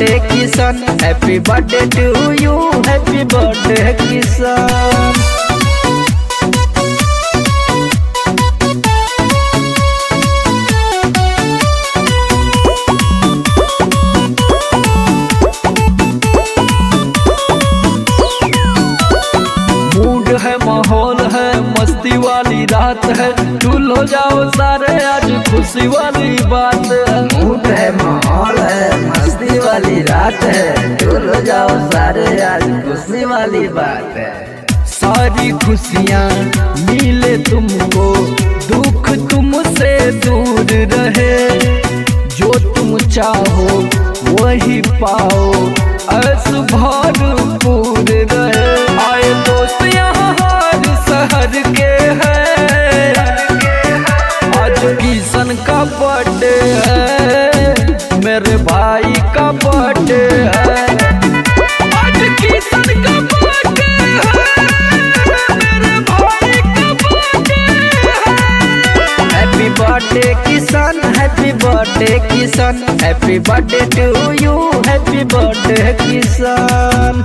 Birthday Kishan, happy birthday to you, happy birthday Kishan. है माहौल है मस्ती वाली रात है, झूल हो जाओ सारे आज खुशी वाली बात है। मूड है माहौल है मस्ती वाली रात है, झूल हो जाओ सारे आज खुशी वाली बात है। सारी खुशियाँ मिले तुमको, दुख तुमसे दूर रहे, जो तुम चाहो वही पाओ, ऐस भरपूर रहे। आए दोस्त यहाँ हर शहर के हैं, आज किशन का बर्थडे है, मेरे भाई का बर्थडे है, आज किशन का बर्थडे है, मेरे भाई का बर्थडे है। Happy birthday Kishan, happy birthday Kishan, happy birthday to you, happy birthday Kishan.